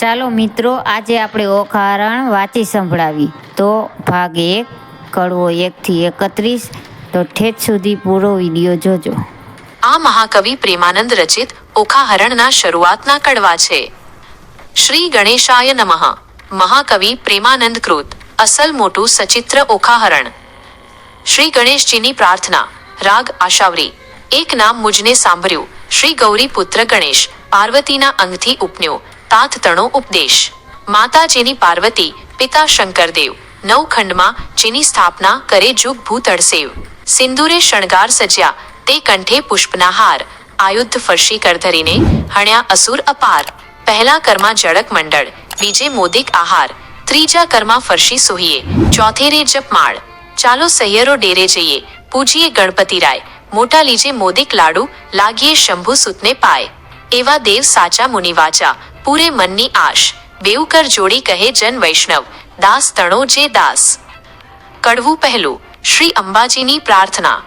ચાલો મિત્રો, આજે આપણે ઓખારણ વાંચી સંભળાવી. તો ભાગ 1, કડવો 1 થી 31. તો ઠેઠ સુધી પૂરો વિડીયો જોજો. આ મહાકવિ પ્રેમાનંદ રચિત ઓખાહરણના શરૂઆતના કડવા છે. શ્રી ગણેશાય નમઃ. મહાકવિ પ્રેમાનંદ કૃત અસલ મોટું સચિત્ર ઓખાહરણ. શ્રી ગણેશજીની પ્રાર્થના. રાગ આશાવરી. એક નામ મુજને સાંભળ્યું, શ્રી ગૌરી પુત્ર ગણેશ, પાર્વતીના અંગથી ઉપન્યો, તાત તણો ઉપદેશ. માતાજીની પાર્વતી, પિતા શંકરદેવ, નવખંડમાં જેની સ્થાપના કરે જુગ ભૂતળસેવ. સિંદૂરે શણગાર સજ્યા, તે કંઠે પુષ્પના હાર, આયુધ ફરશી કર ધરીને હણ્યા અસુર અપાર. પહેલા કરમાં જળક મંડળ, બીજે મોદિક આહાર, ત્રીજા કરમાં ફરશી સોહીએ, ચોથે રે જપમાળ. ચાલો સૈયરો ડેરે જઈએ, પૂજીએ ગણપતિ રાય, મોટા લીજે મોદિક લાડુ, લાગીએ શંભુ સુતને પાય. એવા દેવ સાચા મુનિવાચા, પૂરે મનની આશ, બેઉ કર જોડી કહે જન વૈષ્ણવ, દાસ તણો જે દાસ. કડવું પહેલું. શ્રી અંબાજીની પ્રાર્થના.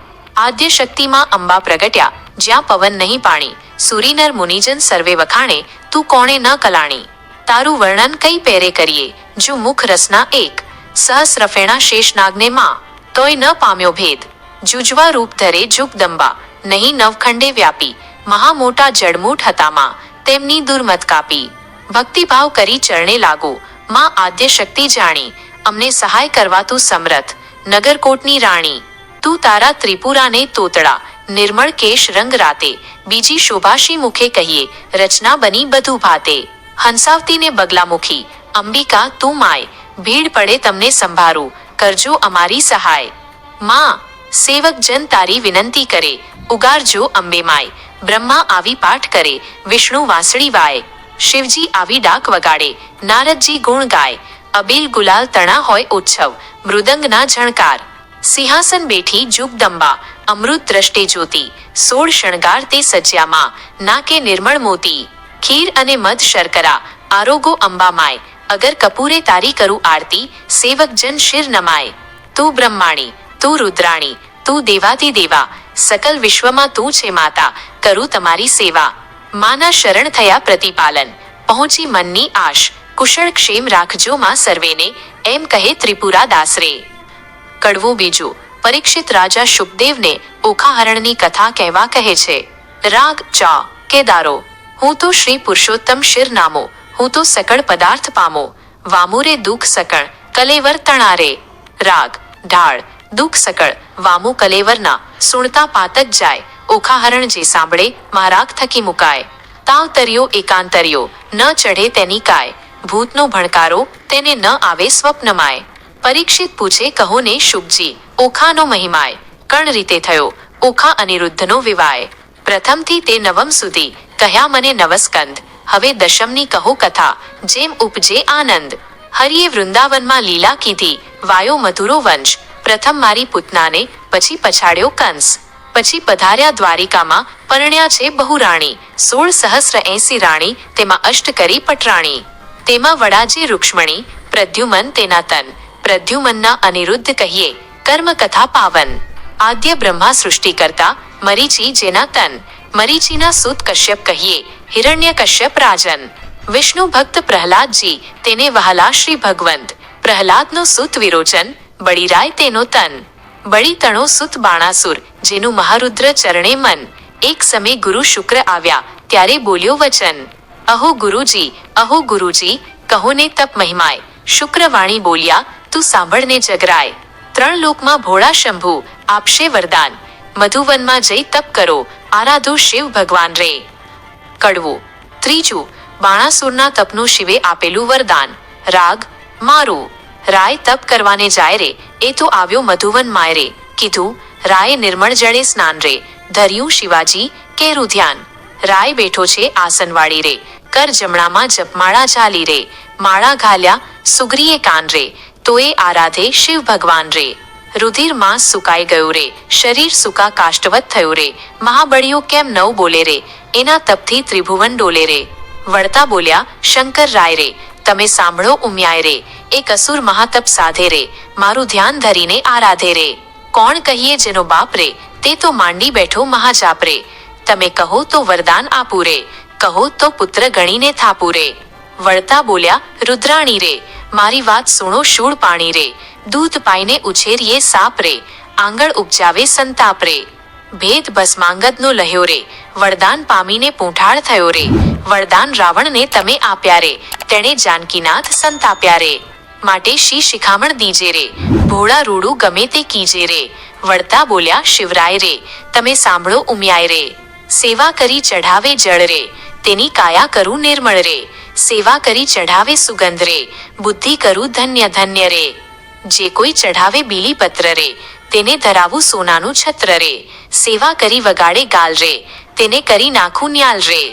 આદ્ય શક્તિમાં અંબા પ્રગટ્યા, જ્યાં પવન નહીં પાણી, સુરીનર મુનિજન સર્વે વખાણે, તું કોણે ન કલાણી. તારું વર્ણન કઈ પેરે કરીએ, જો મુખ રસના એક, સહસ્રફેણા શેષનાગને માં, તોય ન પામ્યો ભેદ. જુજવા રૂપ ધરે જુગદંબા, નહીં નવખંડે વ્યાપી, મહા મોટા જડમૂઠ હતામાં, તેમની દુર્મત કાપી. ભક્તિભાવ કરી ચરણે લાગો, માં આદ્ય શક્તિ જાણી, અમને સહાય કરવા તું સમરથ, નગરકોટની રાણી. તું તારા ત્રિપુરાને તોતડા, નિર્મળ કેશ રંગ રાતે, બીજી શોભાશી મુખે કહીએ, રચના બની બધું ભાતે. હંસાવતીને બગલામુખી, અંબિકા તું માય, ભીડ પડે તમને સંભારું, કરજો અમારી સહાય. માં, સેવક જન તારી વિનંતી કરે, ઉગારજો અંબે માય. બ્રહ્મા આવી પાઠ કરે, વિષ્ણુ વાંસળી વાય, શિવજી આવી ડાક વગાડે, નારદજી ગુણ ગાય. અબીલ ગુલાલ તણા હોય ઉત્સવ, મૃદંગના ઝણકાર. સિંહાસન બેઠી જુગદંબા, અમૃત દ્રષ્ટે જ્યોતિ, 16 શણગાર તે સજ્યામાં, નાકે નિર્મળ મોતી. ખીર અને મધ શર્કરા, આરોગો અંબા માય, અગર કપૂરે તારી કરું આરતી, સેવક જન શિર નમાય. તું બ્રહ્માણી, તું રુદ્રાણી, તું દેવાતી દેવા, સકલ વિશ્વમાં તું છે માતા, કરું તમારી સેવા. માના શરણ થયા પ્રતિપાલન, પહોંચી મનની આશ, કુશળ ક્ષેમ રાખજો માં સર્વેને, એમ કહે ત્રિપુરા દાસરે. કડવું બીજું. પરીક્ષિત રાજા શુકદેવને ઓખાહરણની કથા કહેવા કહે છે. રાગ ચા. કેદારો. હું તો શ્રી પુરુષોત્તમ શિર નામો, હું તો સકળ પદાર્થ પામો, વામુરે દુઃખ સકળ, કલેવર તણારે. રાગ ઢાળ. દુઃખ સકળ, વામુ કલેવરના, સુણતા પાતક જાય, ઓખાહરણ જે સાંભળે, મહારાગ થકી મુકાય. તાવ તર્યો એકાંતર્યો, ન ચઢે તેની કાય, ભૂતનો ભણકારો, તેને ન આવે સ્વપ્નમાય. પરીક્ષિત પૂછે કહો ને શુકજી, ઓખાનો મહિમાય. કર્ણ રીતે થયો, ઓખા અનિરુદ્ધનો વિવાય. પ્રથમથી તે નવમ સુધી, કહ્યા મને નવસ્કંદ, હવે દશમની કહો કથા, જેમ ઉપજે આનંદ. હરિએ વૃંદાવનમાં લીલા કીધી, વાયો મધુરો વંશ, પ્રથમ મારી પૂતનાને, પછી પછાડ્યો કંસ. પછી પધાર્યા દ્વારિકામાં, પરણ્યા છે બહુરાણી, 16 રાણી, તેમાં અષ્ટ કરી પટરાણી. તેમાં વડાજે રૂક્ષ્મણી, પ્રદ્યુમન તેના તન, પ્રદ્યુમનના અનિરુદ્ધ કહીએ, કર્મ કથા પાવન. આદ્ય બ્રહ્મા સૃષ્ટિ કરતા, મરીચી જેના તન, મરીચીના સુત કશ્યપ કહીએ, હિરણ્ય કશ્યપ રાજન. વિષ્ણુ ભક્ત પ્રહલાદજી, તેને વહાલા શ્રી ભગવંત, પ્રહલાદનો સુત વિરોચન, બળીરાય તેનો તન. બળી તણો સુત બાણાસુર, જેનું મહારુદ્ર ચરણે મન. એક સમય ગુરુ શુક્ર આવ્યા, ત્યારે બોલ્યો વચન, અહો ગુરુજી, અહો ગુરુજી, કહો ને તપ મહિમાય. શુક્રવાણી બોલ્યા, તું સાંભળને જગરાય. 3 લોકમાં ભોળા શંભુ, આપશે વરદાન, મધુવનમાં જઈ તપ કરો, આરાધો શિવ ભગવાન રે. કડવું ત્રીજું. બાણાસુરના તપનું શિવે આપેલું વરદાન. રાગ મારું. રાય તપ કરવાને જાય રે, એ તો આવ્યો મધુવન માય રે, કીધું રાય નિર્મળ જળે સ્નાન રે, ધર્યું શિવાજી કેરું ધ્યાન. રાય બેઠો છે આસનવાળી રે, કર જમણામાં જપમાળા ઝાલી રે, માળા ઘાલ્યા સુગ્રીએ કાન રે, તો એ આરાધે શિવ ભગવાન રે. રુધિર માંસ સુકાઈ ગયું રે, શરીર સુકા કાષ્ટવત થયું રે, મહાબળીઓ કેમ નવ બોલે રે, એના તપથી ત્રિભુવન ડોલે રે. વળતા બોલ્યા શંકર રાય રે, તમે સાંભળો ઉમ્યાય રે, એક અસુર મહાતપ સાધે રે, મારું ધ્યાન ધરીને આરાધે રે. કોણ કહીએ જેનો બાપ રે, તે તો માંડી બેઠો મહાજાપ રે. તમે કહો તો વરદાન આપું રે, કહો તો પુત્ર ગણીને થાપું રે. વળતા બોલ્યા, રુદ્રાણી રે, મારી વાત સુણો શૂળ પાણી રે, દૂધ પાઈને ઉછેરીએ સાપ રે, આંગળ ઉપજાવે સંતાપ રે, ભેદ ભસ્માંગદનો લહ્યો રે, વરદાન પામીને પૂંઠાળ થયો રે, વરદાન રાવણને તમે આપ્યા રે, તેણે જાનકીનાથ સંતાપ્યા રે, માટે શી શિખામણ દીજે રે, ભોળા રૂડું ગમે તે કીજે રે, વળતા બોલ્યા, શિવરાય રે, તમે સાંભળો ઉમિયાય રે, સેવા કરી ચઢાવે જળ રે, તેની કાયા કરું નિર્મળ રે, સેવા કરી ચઢાવે સુગંધ રે, બુદ્ધિ કરું ધન્ય ધન્ય રે, જે કોઈ ચઢાવે બીલીપત્ર રે, તેને ધરાવું સોનાનું છત્ર રે, સેવા કરી વગાડે ગાલ રે, તેને કરી નાખું ન્યાલ રે,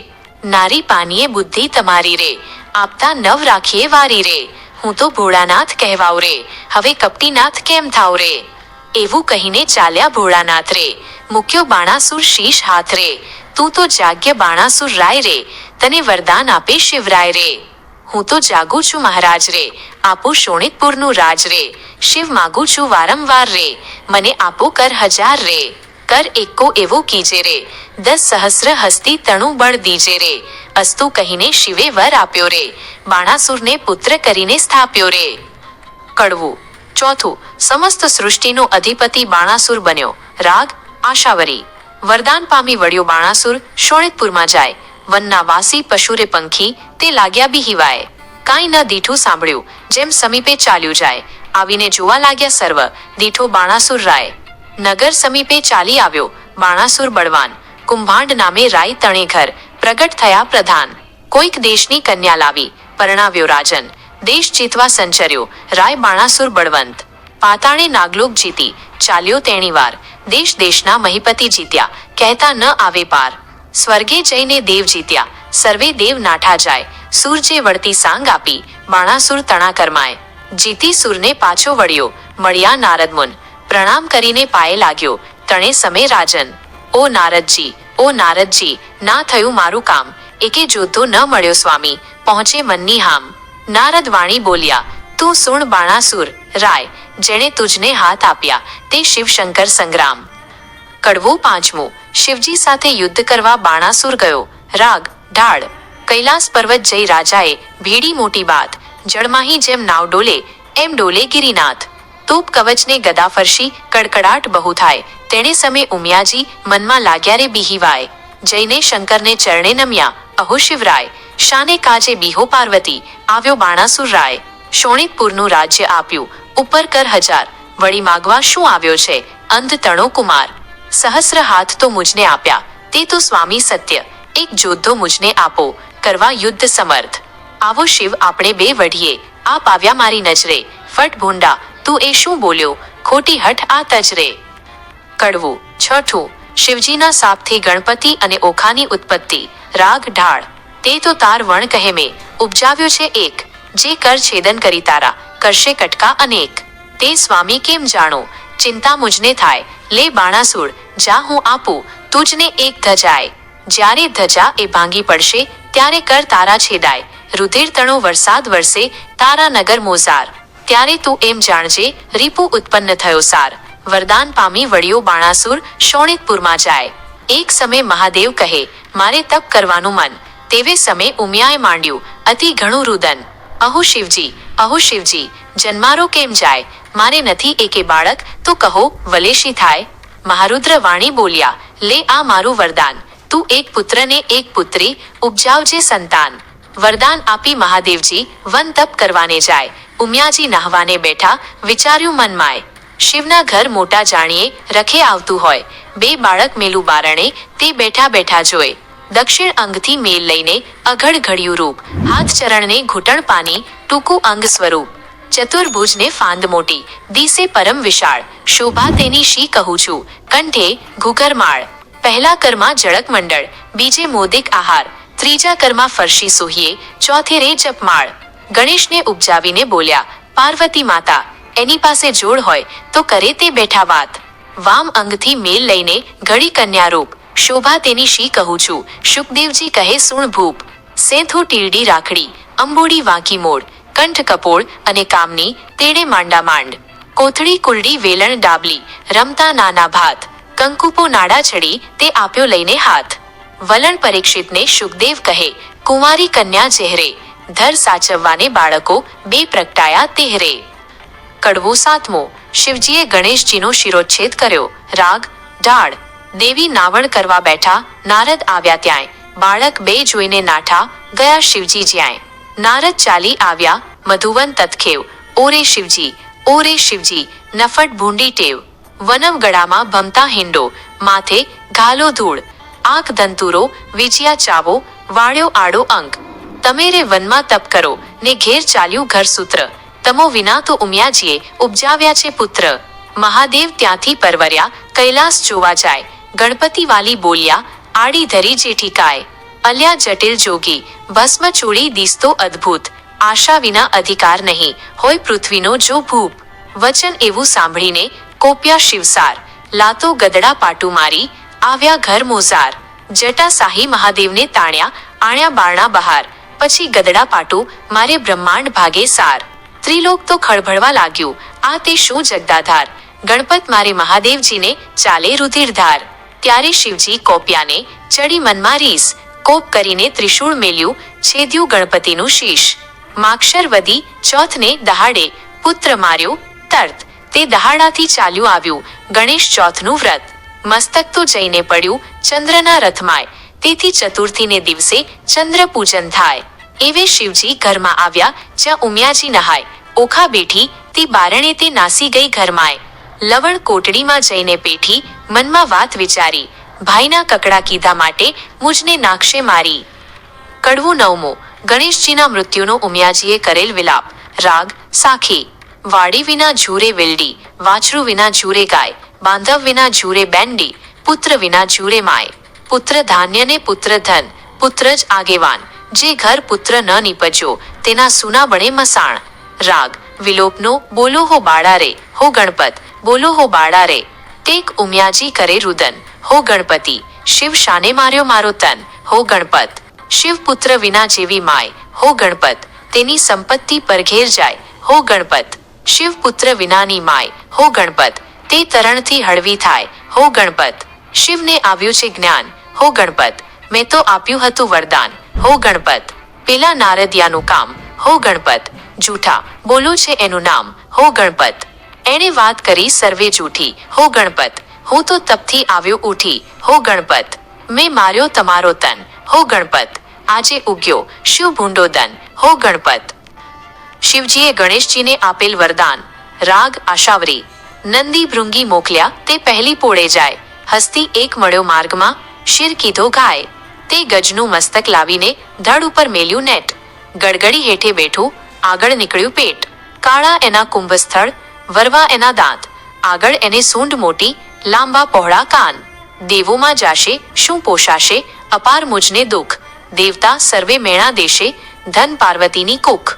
નારી પાનીએ બુદ્ધિ તમારી રે, આપતા નવ રાખીએ વારી રે, હું તો ભોળાનાથ કહેવાવ રે, હવે કપટીનાથ કેમ થાવ રે, એવું કહીને ચાલ્યા ભોળાનાથ રે, મૂક્યો બાણાસુર શીશ હાથ રે, તું તો જાગ્ય બાણાસુર રાય રે, તને વરદાન આપે શિવરાય રે, હું તો જાગું છું મહારાજ રે, આપો શોણિતપુરનું રાજ રે, શિવ માગું છું વારંવાર રે, મને આપો કર હજાર રે, કર એકો એવો કીજે રે, 10 સહસ્ર હસ્તી તણું બળ દીજે રે, અસ્તુ કહીને શિવે વર આપ્યો રે, બાણાસુરને પુત્ર કરીને સ્થાપ્યો રે. કડવું. ચોથું, સમસ્ત સૃષ્ટિનો અધિપતિ બાણાસુર બન્યો. રાગ આશાવરી. વરદાન પામી વળ્યો બાણાસુર, શોણિતપુરમાં જાય, વનના વાસી પશુરે પંખી, તે લાગ્યા બિહિવાય, કાંઈ ન દીઠું સાંભળ્યું, જેમ સમીપે ચાલ્યું જાય, આવીને જોવા લાગ્યા સર્વ, દીઠો બાણાસુર રાય, નગર સમીપે ચાલી આવ્યો, બાણાસુર બળવાન, કુંભાંડ નામે રાય તણે ઘર, પ્રગટ થયા પ્રધાન, કોઈક દેશની કન્યા લાવી, પરણાવ્યો રાજન, દેશ જીતવા સંચર્યો, રાય બાણાસુર બળવંત, પાતાળે નાગલોક જીતી, ચાલ્યો તેણી વાર, દેશ દેશના મહિપતિ જીત્યા, કહેતા ન આવે પાર, સ્વર્ગે જઈને દેવ જીત્યા, સર્વે દેવ નાઠા જાય, સૂરજે વળતી સાંગ આપી, બાણાસુર તણા કરમાય, જીતી સુરને પાછો વળ્યો, મળ્યા નારદમુન, પ્રણામ કરીને પાયે લાગ્યો, તણે સમે રાજન, ઓ નારદજી, ઓ નારદજી, ના થયું મારું કામ, એકે જોધો ન મળ્યો સ્વામી, પહોંચે મનની હામ, નારદ વાણી બોલ્યા, તું સુણ બાણાસુર રાય, જેણે તુજને હાથ આપ્યા, તે શિવશંકર સંગ્રામ. કડવું. પાંચમું, શિવજી સાથે યુદ્ધ કરવા બાણાસુર ગયો. રાગ ઢાળ. કૈલાસ પર્વત જઈ રાજાએ ભીડી મોટી બાત, જળમાહી જેમ નાવ ડોલે એમ ડોલે ગિરિનાથ, તોપ કવચને ગદા ફરશી, કડકડાટ બહુ થાય, તેણે સમે ઉમિયાજી મનમાં લાગ્યા રે બિહિવાય, જઈને શંકરને ચરણે નમ્યા, અહો શિવરાય, શાને કાજે બિહો પાર્વતી, આવ્યો બાણાસુર રાય, શોણિતપુરનું રાજ્ય આપ્યું, ઉપર કર હજાર, વળી માગવા શું આવ્યો છે, અંધ તણો કુમાર, સહસ્ર હાથ તો મુજને આપ્યા, તે તો સ્વામી સત્ય, એક જોધો મુજને આપો, કરવા યુદ્ધ સમર્થ, આવો શિવ આપણે બે વઢીએ, આપ આવ્યા મારી નજરે, ફટ ભૂંડા, તું એ શું બોલ્યો, ખોટી હઠ આ તજરે. કડવું. છઠ્ઠું, શિવજીના સાપથી ગણપતિ અને ઓખાની ઉત્પત્તિ. રાગ ઢાળ. તે તો તાર વણ કહે મેં, ઉપજાવ્યો છે એક, જે કર છેદન કરી તારા, કરશે કટકા અનેક, તે સ્વામી કેમ જાણો, ચિંતા મુજને થાય, લે બાણાસુર, જા હું આપું, તુજને એક ધજાય, જ્યારે ધજા એ ભાંગી પડશે, ત્યારે કર તારા છેદાય, રુધિર તણો વરસાદ વરસે, તારા નગર મોઝાર, ત્યારે તું એમ જાણજે, રીપુ ઉત્પન્ન થયો સાર, વરદાન પામી વળ્યો બાણાસુર, શોણિતપુરમાં જાય, એક સમય મહાદેવ કહે, મારે તપ કરવાનું મન, તેવે સમય ઉમિયાએ માંડ્યું, અતિ ઘણું રુદન, અહો શિવજી, અહો શિવજી, જન્મારો કેમ જાય, મારે નથી એકે બાળક, તો કહો વલેશી થાય, મહારુદ્ર વાણી બોલ્યા, લે આ મારું વરદાન, તું એક પુત્ર ને એક પુત્રી ઉપજાવજે સંતાન, વરદાન આપી મહાદેવજી વન તપ કરવાને જાય, ઉમિયાજી નહાવાને બેઠા, વિચાર્યું મનમાય, શિવના ઘર મોટા જાણીએ રખે આવતું હોય, બે બાળક મેલું બારણે, તે બેઠા બેઠા જોય, દક્ષિણ અંગથી મેલ લઈને અઘડ ઘડ્યું રૂપ, હાથ ચરણને ઘૂંટણ પાની, ટૂંકું અંગ સ્વરૂપ, ચતુર્ભુજને ફાંદ મોટી, દિશે પરમ વિશાળ, શોભા તેની શી કહું છું, કંઠે ઘૂઘરમાળ, પહેલા કરમાં જળક મંડળ, બીજે મોદિક આહાર, ત્રીજા કરમાં ફરશી સોહીએ, ચોથે રે જપમાળ, ગણેશને ઉપજાવીને બોલ્યા, પાર્વતી માતા, એની પાસે જોડ હોય તો કરે તે બેઠા વાત, વામ અંગથી મેલ લઈને ઘડી કન્યા રૂપ, શોભા તેની શી કહું છું, શુકદેવજી કહે સુણ ભૂપ, સેંથો ટીરડી રાખડી, અંબોડી વાંકી મોડ, કંઠ કપોળ અને કામની, તેડે માંડા માંડ, કોથળી કુલડી વેલણ ડાબલી, રમતા નાના ભાત, કંકુપો નાડા ચડી, તે આપ્યો લઈને હાથ, વલણ પરીક્ષિતને શુકદેવ કહે, કુંવારી કન્યા ચહેરે, ધર સાચવવાને બાળકો બે પ્રગટાયા તેહરે. કડવો સાતમો. શિવજીએ ગણેશજીનો શિરોચ્છેદ કર્યો. રાગ ઢાળ. દેવી નાવણ કરવા બેઠા, નારદ આવ્યા ત્યાંય. બાળક બે જોઈને નાઠા, ગયા શિવજી જ્યાંય. નારદ ચાલી આવ્યા, મધુવન તત્ખેવ. ઓરે શિવજી, ઓરે શિવજી, નફટ ભૂંડી ટેવ. વનવ ગળામાં ભમતા હિંડો, માથે ઘાલો ધૂળ. આંખ દંતુરો, વીજ્યા ચાવો, વાળ્યો આડો અંક. તમે રે વનમાં તપ કરો, ને ઘેર ચાલ્યું ઘરસૂત્ર. તમો વિના તો ઉમિયાજીએ ઉપજાવ્યા છે પુત્ર. મહાદેવ ત્યાંથી પરવર્યા, કૈલાસ જોવા જાય. ગણપતિ વાલી બોલ્યા, આડી ધરી જેઠિકાય. અલ્યા જટિલ જોગી, ભસ્મ ચોળી દિસતો અદ્ભુત. આશા વિના અધિકાર નહીં, હોય પૃથ્વીનો જો ભૂપ. વચન એવું સાંભળીને કોપ્યા શિવસાર. લાતો ગદડા પાટું મારી, આવ્યા ઘર મોઝાર. જટા સાહી મહાદેવને તાણ્યા, આણ્યા બારણા બહાર. પછી ગદડા પાટું મારે બ્રહ્માંડ ભાગે સાર. ત્રિલોક તો ખળભળવા લાગ્યું, આ તે શું જગદાધાર. ગણપત મારે મહાદેવજીને ચાલે રુધિરધાર. ત્યારે શિવજી કોપ્યાને ચડી મનમાં રીસ. કોપ કરીને ત્રિશૂળ મેલ્યું, છેદ્યું ગણપતિનું શીશ. માક્ષર વદી ચોથને દહાડે, પુત્ર માર્યો તર્ત. તે દહાડાથી ચાલ્યું આવ્યું ગણેશ ચોથનું વ્રત. મસ્તક તો જઈને પડ્યું ચંદ્રના રથમાય. તેથી ચતુર્થીને દિવસે ચંદ્ર પૂજન થાય. એવે શિવજી ઘરમાં આવ્યા, જ્યાં ઉમિયાજી નહાય. ઓખા બેઠી, તે બારણે તે નાસી ગઈ ઘરમાય. લવણ કોટડીમાં જઈને પેઠી, મનમાં વાત વિચારી. ભાઈના કકડા કીધા માટે મુજને નાખશે મારી. કડવું નવમો. ગણેશજીના મૃત્યુનો ઉમિયાજીએ કરેલ વિલાપ. રાગ સાખી. વાડી વિના ઝૂરે વિલડી, વાછરું વિના ઝૂરે ગાય. બાંધવ વિના ઝૂરે બેંડી, પુત્ર વિના ઝૂરે માય. પુત્ર ધાન્ય ને પુત્ર ધન, પુત્ર જ આગેવાન. જે ઘર પુત્ર ન નીપજ્યો, તેના સુના બણે મસાણ. રાગ વિલોપનો. બોલો હો બાળા રે, હો ગણપત, બોલો હો બાળા રે. ટેક ઉમિયાજી કરે રુદન, હો ગણપતિ. શિવ શાને માર્યો મારો તન, હો ગણપત. શિવ પુત્ર વિના જેવી માય, હો ગણપત. તેની સંપત્તિ પરઘેર જાય, હો ગણપત. શિવ પુત્ર વિનાની માય, હો ગણપત. તે તરણથી હળવી થાય, હો ગણપત. શિવને આવ્યું છે જ્ઞાન, હો ગણપત. મેં તો આપ્યું હતું વરદાન, હો ગણપત. પેલા નારદિયાનું કામ, હો ગણપત. જૂઠા બોલો છે એનું નામ, હો ગણપત. એણે વાત કરી સર્વે જૂઠી, હો ગણપત. હું તો તપથી આવ્યો ઉઠી, હો ગણપત. મેં માર્યો તમારો તન, હો ગણપત. આજે ઉગ્યો શિવ ભૂંડો દન, હો ગણપત. શિવજીએ ગણેશજીને આપેલ વરદાન. રાગ આશાવરી. નંદી ભૃંગી મોકલ્યા, તે પહેલી પોળે જાય. હસ્તી એક મળ્યો માર્ગમાં, શિર કીધો ગાય. તે ગજનું મસ્તક લાવીને ધડ ઉપર મેલ્યું નેટ. ગડગડી હેઠે બેઠું, આગળ નીકળ્યું પેટ. કાળા એના કુંભસ્થળ, વરવા એના દાંત. આગળ એને સૂંઢ મોટી, લાંબા પહોળા કાન. દેવોમાં જાશે, શું પોષાશે, અપાર મુજને દુઃખ. દેવતા સર્વે મેણા દેશે, ધન પાર્વતીની કુખ.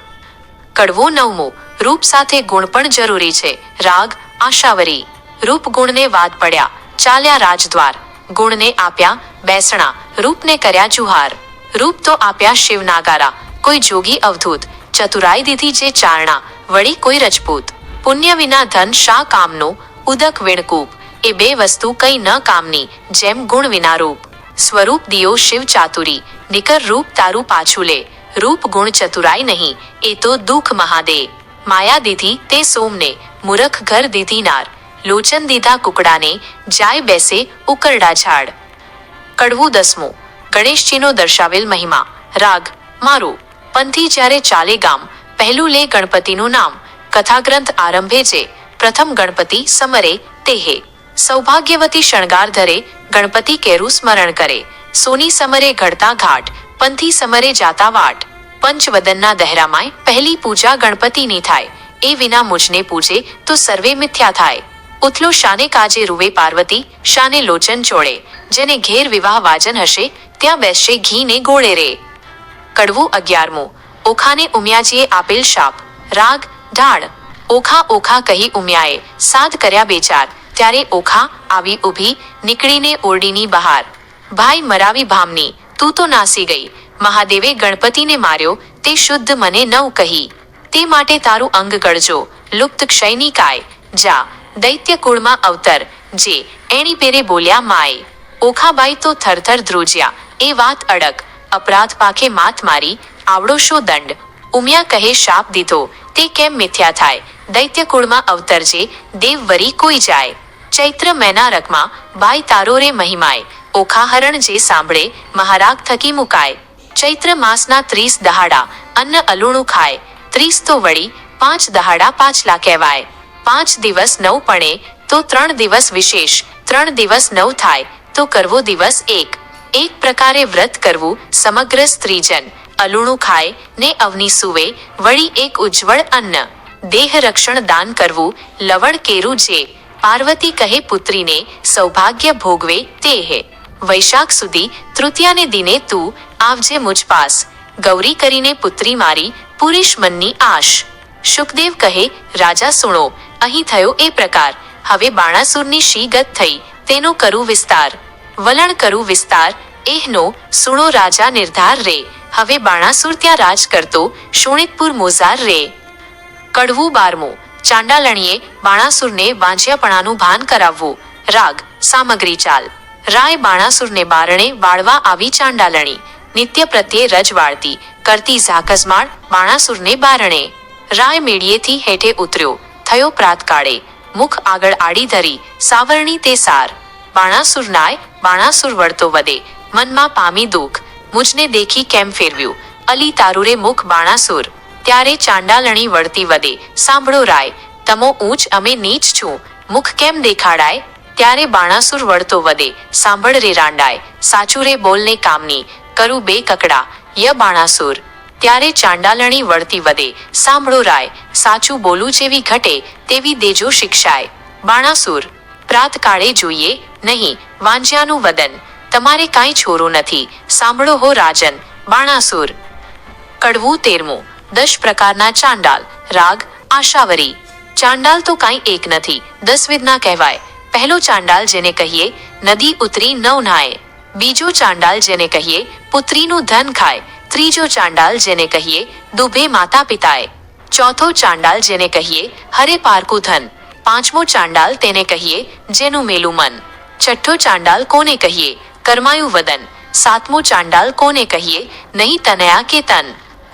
કડવો નવમો. રૂપ સાથે ગુણ પણ જરૂરી છે. રાગ આશાવરી. રૂપ ગુણને વાદ પડ્યા, ચાલ્યા રાજદ્વાર. ગુણને આપ્યા બેસણા, રૂપને કર્યા જુહાર. રૂપ તો આપ્યા શિવ નાગારા, કોઈ જોગી અવધૂત. ચતુરાઈ દીધી જે ચારણા, વળી કોઈ રજપૂત. પુણ્ય વિના ધન શા કામનું, ઉદક વિણકૂપ. એ બે વસ્તુ કઈ ન કામની, જેમ ગુણ વિના રૂપ. સ્વરૂપ દિયો શિવ ચાતુરી, નિકર રૂપ તારું પાછું લે. રૂપ ગુણ ચતુરાઈ નહીં, એ તો દુઃખ મહાદે. માયા દીધી તે સોમને, મૂરખ ઘર દીધી નાર. લોચન દીધા કુકડાને, જાય બેસે ઉકરડા ઝાડ. કડવું દસમું. ગણેશજીનો દર્શાવેલ મહિમા. રાગ મારું. પંથી જ્યારે ચાલે ગામ, પહેલું લે ગણપતિનું નામ. કથાગ્રંથ આરંભે જે, પ્રથમ ગણપતિ સમરે તેહે. સૌભાગ્યવતી શણગાર ધરે, ગણપતિ કેરું સ્મરણ કરે. સોની સમરે ઘડતા ઘાટ, પંથી સમરે જાતા વાટ. પંચવદનના દહેરામાય પહેલી પૂજા ગણપતિની થાય. એ વિના મુજને પૂજે તો સર્વે મિથ્યા થાય. ઉથલો શાને કાજે રૂવે પાર્વતી, શાને લોચન ચોળે. જેને ઘેર વિવાહ વાજન હશે, ત્યાં બેસશે ઘીને ગોળે રે. કડવું 11મું. ઓખાને ઉમિયાજીએ આપેલ શાપ. રાગ ઢાળ. ઓખા ઓખા કહી ઉમિયાએ, સાદ કર્યા બેચાર. ત્યારે ઓખા આવી ઊભી, નીકળીને ઓરડીની બહાર. ભાઈ મરાવી ભામની, તું તો નાસી ગઈ. મહાદેવે ગણપતિને માર્યો, તે શુદ્ધ મને નવ કહી. તે માટે તારું અંગ ગળજો, લુપ્ત ક્ષયની કાય. જા દૈત્ય કુળમાં અવતર, જે એણી પેરે બોલ્યા માય. ઓખાબાઈ તો થરથર ધ્રુજ્યા, એ વાત અડક. અપરાધ પાખે માત મારી, આવડો શો દંડ? ઉમિયા કહે શાપ દીધો તે કેમ મિથ્યા થાય? દૈત્યકુળમાં અવતરજે દેવ વરી કોઈ જાય. ચૈત્ર મહિના રકમાં બાઈ તારો રે મહિમાય. ઓખાહરણ જે સાંભળે મહારાગ થકી મુકાય. ચૈત્ર માસના 30 દહાડા અન્ન અલુણું ખાય. 30 તો વળી 5 દહાડા પાછલા કહેવાય. 5 દિવસ 9 પણે તો 3 દિવસ વિશેષ. 3 દિવસ 9 થાય તો કરવો દિવસ 1. એક પ્રકારે વ્રત કરવું સમગ્ર સ્ત્રીજન. અલુણું ખાય ને અવની સુવે વળી એક ઉજ્જવળ અન્ન. દેહ રક્ષણ દાન કરવું લવણ કેરું જે. પાર્વતી કહે પુત્રીને સૌભાગ્ય ભોગવે તે હે. વૈશાખ સુધી તૃતીયાને દિને તું આવજે મુજ પાસ. ગૌરી કરીને પુત્રી મારી પુરુષ મનની આશ. શુકદેવ કહે રાજા સુણો અહીં થયો એ પ્રકાર. હવે બાણાસુરની શી ગત થઈ તેનો કરું વિસ્તાર. વલણ કરું વિસ્તાર એહનો સુણો રાજા નિર્ધાર રે. હવે બાણાસુર ત્યાં રાજ કરતો શોણિતપુર મોઝાર રે. કડવું 12મું. ચાંડાલણીએ બાણાસુરને વાંજ્યાપણાનું ભાન કરાવવું. રાગ સામગ્રી ચાલ. રાય બાણાસુરને બારણે વાળવા આવી ચાંડાલણી. નિત્ય પ્રત્યે રજ વાળતી કરતી ઝાકઝમાળ બાણાસુરને બારણે. રાય મેળીએથી હેઠે ઉતર્યો થયો પ્રાતકાળે. મુખ આગળ આડી ધરી સાવરણી તે સાર. બાણાસુર નાય બાણાસુર વળતો વધે મનમાં પામી દુઃખ. મુજને દેખી કેમ ફેરવ્યું અલી તારું રે મુખ બાણાસુર. ત્યારે ચાંડાલણી વળતી વધે સાંભળો રાય. તમો ઊંચ અમે નીચ છું મુખ કેમ દેખાડાય? ત્યારે બાણાસુર વળતો વધે સાંભળ રે રાંડાય. સાચું રે બોલને કામની કરું બે કકડા ય બાણાસુર. ત્યારે ચાંડાલણી વળતી વધે સાંભળો રાય. સાચું બોલું જેવી ઘટે તેવી દેજો શિક્ષાય. બાણાસુર પ્રાતકાળે જોઈએ નહીં વાંજ્યાનું વદન. તમારે કાંઈ છોરું નથી સાંભળો હો રાજન. બાણાસુર. કડવું 13મું. 10 પ્રકારના ચાંડાલ. રાગ આશાવરી. ચાંડાલ તો કાંઈ એક નથી 10 વિધના કહેવાય. પહેલો ચાંડાલ જેને કહીએ નદી ઉતરી નવ નાય. બીજો ચાંડાલ જેને કહીએ પુત્રીનું ધન ખાય. ત્રીજો ચાંડાલ જેને કહીએ દુભે માતા પિતાએ. ચોથો ચાંડાલ જેને કહીએ હરે પારકું ધન. પાંચમો ચાંડાલ તેને કહીએ જેનું મેલું મન. છઠ્ઠો ચાંડાલ કોને કહીએ કર્માયું વદન. સાતમો ચાંડાલ કોને કહીએ નહીં તનયા કે તન.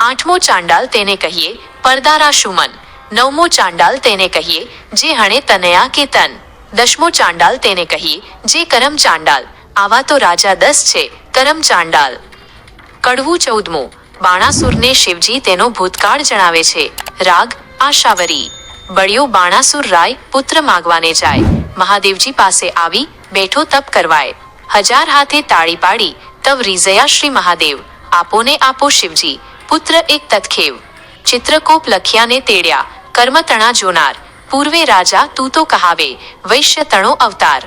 આઠમો ચાંડાલ તેને કહીએ પરદારા શુમન. નવમો ચાંડાલ તેને કહીએ જે હણે તનયા કે તન. 10મો ચાંડાલ તેને કહીએ જે કરમ ચાંડાલ. આવા તો રાજા 10 છે કરમ ચાંડાલ. કડવું 14મું. બાણાસુરને શિવજી તેનો ભૂતકાળ જણાવે છે. રાગ આશાવરી. બળ્યો બાણાસુર રાય પુત્ર માગવાને જાય. મહાદેવજી પાસે આવી બેઠો તપ કરવાય. 1000 હાથે તાળી પાડી તવ રીઝયા શ્રી મહાદેવ. આપોને આપો શિવજી પુત્ર એક તત્ખેવ. ચિત્રકોપ લખ્યાને તેડ્યા કર્મ તણા જોનાર. પૂર્વે રાજા તું તો કહાવે વૈશ્ય તણો અવતાર.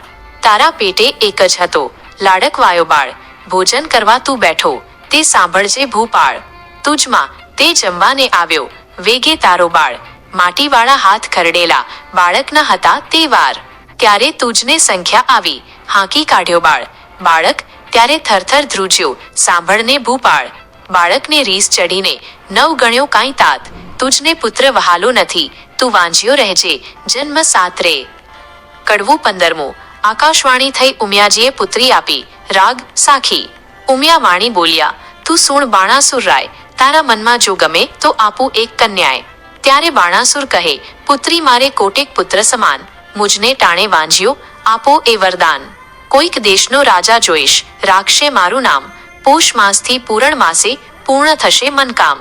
તારા પેટે એક જ હતો લાડક વાયો બાળ. ભોજન કરવા તું બેઠો તે સાંભળજે ભૂપાળ. તુજમાં તે જમવાને આવ્યો વેગે તારો બાળ. માટીવાળા હાથ ખરડેલા બાળકના હતા તે વાર. ત્યારે તુજને સંખ્યા આવી હાંકી કાઢ્યો બાળ. બાળક ત્યારે થરથર ધ્રુજ્યો સાંભળને ભૂપાળ. બાળકને રીસ ચડીને 9 ગણ્યો કાંઈ તાત. તુજને પુત્ર વહાલો નથી તું વાંજ્યો રહેજે જન્મ સાતરે. કડવું 15મું. આકાશવાણી થઈ ઉમિયાજીએ પુત્રી આપી. રાગ સાખી. ઉમિયા વાણી બોલ્યા તું સુણ બાણાસુર રાય. તારા મનમાં જો ગમે તો આપું એક કન્યાય. ત્યારે બાણાસુર કહે પુત્રી મારે કોટેક પુત્ર સમાન. મુજને ટાણે વાંજ્યો આપો એ વરદાન. કોઈક દેશનો રાજા જોઈશ રાખશે મારું નામ. પોષ માસથી પૂરણ માસે પૂર્ણ થશે મનકામ.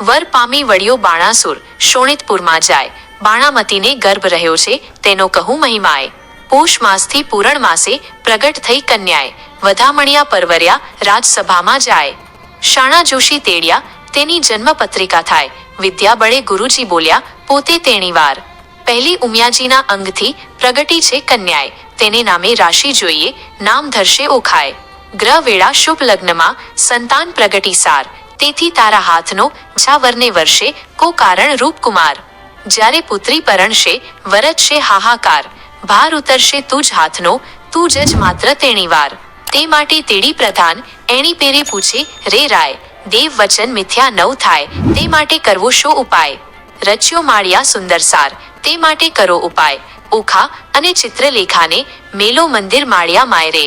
વર પામી વળ્યો બાણાસુર શોણિતપુરમાં જાય. બાણામતીને ગર્ભ રહ્યો છે તેનો કહું મહિમાય. પોષ માસથી પૂરણ માસે પ્રગટ થઈ કન્યાય. વધામણિયા પરવર્યા રાજસભામાં જાય. શાણા જોશી તેડ્યા તેની જન્મપત્રિકા થાય. વિદ્યા બળે ગુરુજી બોલ્યા પોતે તેણી વાર. પહેલી ઉમિયાજીના અંગથી પ્રગટી છે કન્યાય. તેને નામે રાશિ જોઈએ નામ ધરશે ઓખાય. ગ્રહ વેળા શુભ લગ્નમાં સંતાન પ્રગટી સાર. તેથી તારા હાથનો ઝાવરને વર્ષે કો કારણ રૂપકુમાર. જ્યારે પુત્રી પરણશે વરતશે હાહાકાર. ભાર ઉતરશે તુજ હાથનો તું જ માત્ર તેણી વાર. તે માટે તેડી પ્રધાન એણી પેરે પૂછે રે રાય. દેવ વચન મિથ્યા નવ થાય તે માટે કરવો શો ઉપાય. રચ્યો માળિયા સુંદર સાર તે માટે કરો ઉપાય. ઓખા અને ચિત્રલેખાને મેલો મંદિર માળિયા માયરે.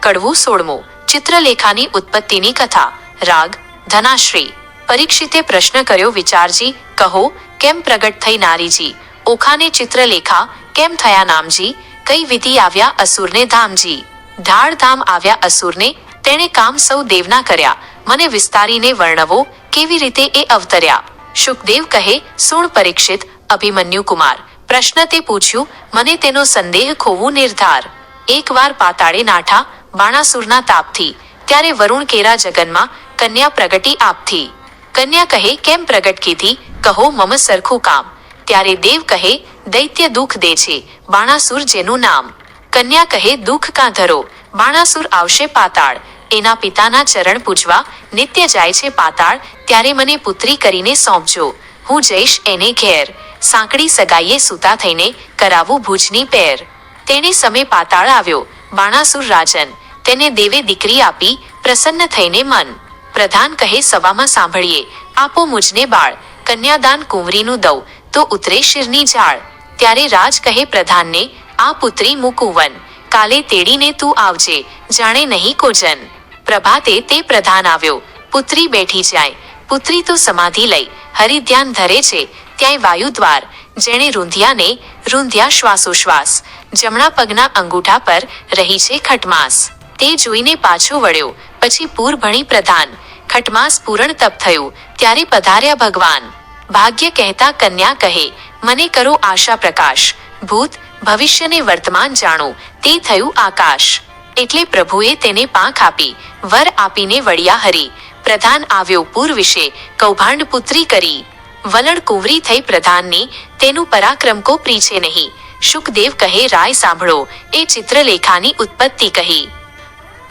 કડવું 16મું. ચિત્રલેખાની ઉત્પત્તિની કથા. રાગ ધનાશ્રી. પરીક્ષિતે પ્રશ્ન કર્યો, વિચારજી, કહો કેમ પ્રગટ થઈ નારીજી? ઓખાને ચિત્રલેખા, કેમ થયા નામજી? કઈ વિધિ આવ્યા અસુરને ધામજી? ધાડ ધામ આવ્યા અસુરને, તેણે કામ સૌ દેવના કર્યા. મને વિસ્તારીને વર્ણવો, કેવી રીતે એ અવતર્યા? શુકદેવ કહે, સુણ પરીક્ષિત, અભિમન્યુ કુમાર, પ્રશ્ન તે પૂછ્યું, મને તેનો સંદેહ ખોવું નિર્ધાર. એકવાર પાતાળે નાઠા બાણાસુરના તાપથી, ત્યારે વરુણ કેરા જગનમાં કન્યા પ્રગટી આપથી. કન્યા કહે, કેમ પ્રગટ કીધી? કહો મમ સરખું કામ. ત્યારે દેવ કહે, દૈત્ય દુઃખ દે છે, બાણાસુર જેનું નામ. કન્યા કહે, દુઃખ કાં ધરો? બાણાસુર આવશે પાતાળ, એના પિતાના ચરણ પૂજવા નિત્ય જાય છે પાતાળ. ત્યારે મને પુત્રી કરીને સોંપજો, હું જઈશ એને ઘેર. સાંકડી સગાઈએ સૂતા થઈને કરાવું ભુજની પેર. તેણે સમે પાતાળ આવ્યો બાણાસુર રાજન, તેને દેવે દીકરી આપી પ્રસન્ન થઈને મન. પ્રધાન કહે, સવામાં સાંભળીએ, આપો મુજને બાળ. કન્યાદાન કુંવરીનું દઉં તો ઉતરે શિરની જાળ. ત્યારે રાજ કહે પ્રધાનને, આ પુત્રી મૂકું વન. કાલે તેડીને તું આવજે, જાણે નહીં કોજન. પ્રભાતે તે પ્રધાન આવ્યો, પુત્રી બેઠી જાય. પુત્રી તો સમાધિ લઈ હરિધ્યાન ધરે છે, ત્યાંય વાયુ દ્વાર. જેણે રૂંધ્યાને રૂંધ્યા શ્વાસોશ્વાસ. જમણા પગના અંગૂઠા પર રહી છે ખટમાસ. તે જોઈને પાછો વળ્યો, પછી પૂર ભણી પ્રધાન. ખટમાસ પૂરણ તપ થયું, ત્યારે પધાર્યા ભગવાન. ભાગ્ય કહેતા કન્યા કહે, મને કરો આશા પ્રકાશ. ભૂત ભવિષ્યને વર્તમાન જાણું, તે થયું આકાશ. એટલે પ્રભુએ તેને પાંખ આપી, વર આપીને વળ્યા હરી. પ્રધાન આવ્યો પૂર વિશે કૌભાંડ પુત્રી કરી. વલણ કુંવરી થઈ પ્રધાનની, તેનું પરાક્રમ કો પ્રીછે નહીં. શુકદેવ કહે, રાય સાંભળો, એ ચિત્રલેખાની ઉત્પત્તિ કહી.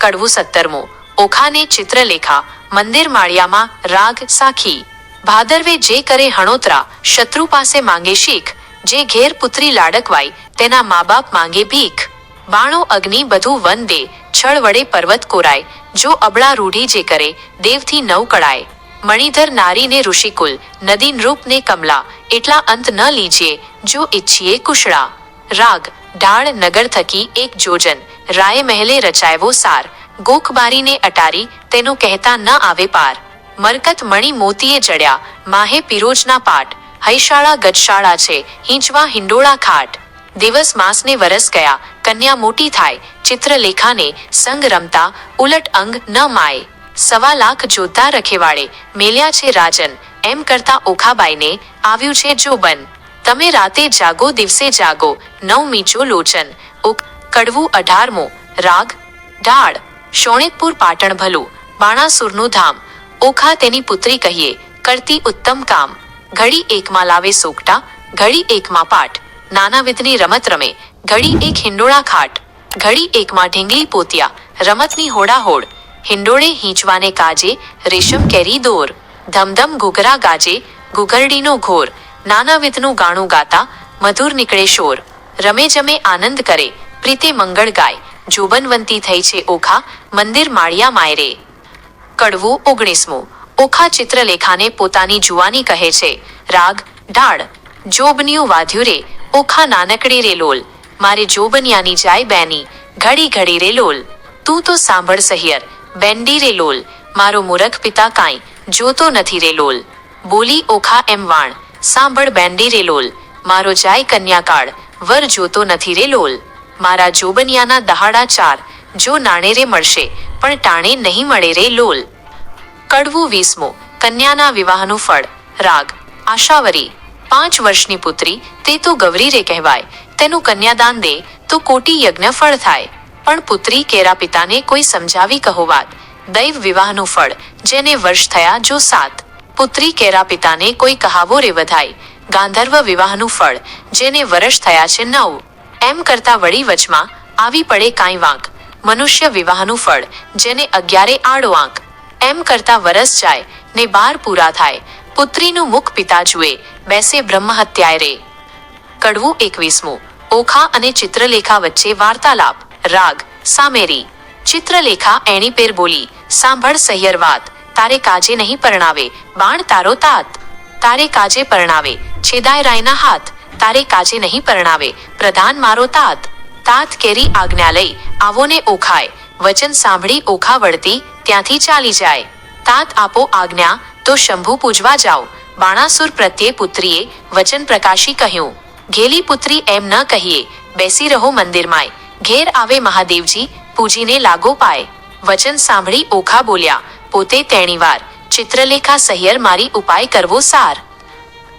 કડવું 17મું. ઓખાને ચિત્રલેખા, મંદિર માળિયામાં રાગ સાખી. ભાદરવે જે કરે હણોતરા, શત્રુ પાસે માંગે શીખ. જે ઘેર પુત્રી લાડકવાય, તેના મા બાપ માંગે ભીખ. બાણો અગ્નિ બધું વન દે, છળ વડે પર્વત કોરાય. જો અબળા રૂઢી જે કરે, દેવથી નવ કળાય. મણિધર નારીને ઋષિકુલ, નદી નૃપને કમલા. એટલા અંત ન લીજીએ, જો ઈચ્છીએ કુશળા. રાગ ઢાળ નગર થકી એક જોજન, રાય મહેલે રચાયવો સાર. ગોખબારીને અટારી, તેનો કહેતા ન આવે પાર. મરકત મણિ મોતીએ જડ્યા, માહે પિરોજના પાટ. હૈશાળા ગજશાળા છે, હીંચવા હિંડોળા ખાટ. દિવસ માસને વરસ ગયા, કન્યા મોટી થાય. ચિત્રલેખાને સંગ રમતા ઉલટ અંગ ન માય. 1.25 લાખ જોતા રખેવાળે, મેલ્યા છે રાજન. એમ કરતા ઓખાબાઈને આવ્યું છે જોબન. તમે રાતે જાગો દિવસે જાગો, નવ મીચો લોચન. કડવું 18મું. રાગ ઢાળ. શોણિતપુર પાટણ ભલું, બાણાસુરનું ધામ. ઓખા તેની પુત્રી કહીએ, કરતી ઉત્તમ કામ. ઘડી એકમાં લાવે સોગટા, ઘડી એકમાં પાટ. નાનાવિધની રમત રમે, ઘડી એક હિંડોળા ખાટ. ઘડી એકમાં ઢીંગલી પોતિયા, રમતની હોડાહોડ. હિંડોળે હીંચવાને કાજે, રેશમ કેરી દોર. ધમધમ ઘૂઘરા ગાજે, ઘૂઘરડીનો ઘોર. નાનાવિધનું ગાણું ગાતા, મધુર નીકળે શોર. રમે જમે આનંદ કરે, પ્રીતે મંગળ ગાય. જોબનવંતી થઈ છે ઓખા, મંદિર માળિયા માયરે. કડવું 19મું. ઓખા ચિત્રલેખાને પોતાની જુવાની કહે છે. રાગ ઢાળ. જોબનિયું વાધ્યું રે, ઓખા નાનકડી રે લોલ. મારે જોબનિયાની જાય બેની, ઘડી ઘડી રે લોલ. તું તો સાંભળ સહિયર, બેન્ડી રે લોલ. મારો મૂરખ પિતા કાંઈ જોતો નથી રે લોલ. બોલી ઓખા એમ વાણ, સાંભળ બેન્ડી રે લોલ. મારો જાય કન્યાકાળ, વર જોતો નથી રે લોલ. મારા જોબનિયાના દહાડા 4, જો નાણેરે મળશે, પણ ટાણે નહીં મળે રે લોલ. કડવું 20મું. કન્યાના વિવાહનું ફળ. રાગ આશાવરી. 5 વર્ષની પુત્રી, તે તો ગૌરી રે કહેવાય. તેનું કન્યાદાન દે તો કોટી યજ્ઞ ફળ થાય. પણ પુત્રી કેરા પિતાને કોઈ સમજાવી કહો વાત. દૈવ વિવાહનું ફળ, જેને વર્ષ થયા જો 7. પુત્રી કેરા પિતાને કોઈ કહાવો રે વધાય. ગાંધર્વ વિવાહનું ફળ, જેને વર્ષ થયા છે 9. એમ કરતા વળી વચમાં આવી પડે કાંઈ વાંક. મનુષ્ય વિવાહનું ફળ, જેને 11 આડો આંક. એમ કરતા વરસ જાય ને 12 પૂરા થાય. પુત્રીનું મુખ પિતા જુએ, બેસે બ્રહ્મહત્યાય રે. કડવું 21મું. ઓખા અને ચિત્રલેખા વચ્ચે વાર્તાલાપ. રાગ સામેરી. ચિત્રલેખા એણી પેર બોલી, સાંભળ સહિયર વાત. તારે કાજે નહીં પરણાવે, બાણ તારો તાત. તારે કાજે પરણાવે, છેદાય રાયના હાથ. તારે કાજે નહીં પરણાવે, પ્રધાન મારો તાત. તાત કેરી આજ્ઞા લઈ આવોને ઓખાય. વચન સાંભળી ઓખા વળતી ત્યાંથી ચાલી જાય. તાત આપો આજ્ઞા, તો શંભુ પૂજવા જાઓ. બાણાસુર પ્રત્યે પુત્રીએ વચન પ્રકાશી કહ્યું, ઘેલી પુત્રી એમ ન કહીએ, બેસી રહો મંદિરમાંય. ઘેર આવે મહાદેવજી, પૂજીને લાગો પાય. વચન સાંભળી ઓખા બોલ્યા, પોતે તેણીવાર, ચિત્રલેખા સહિયર મારી ઉપાય કરવો સાર.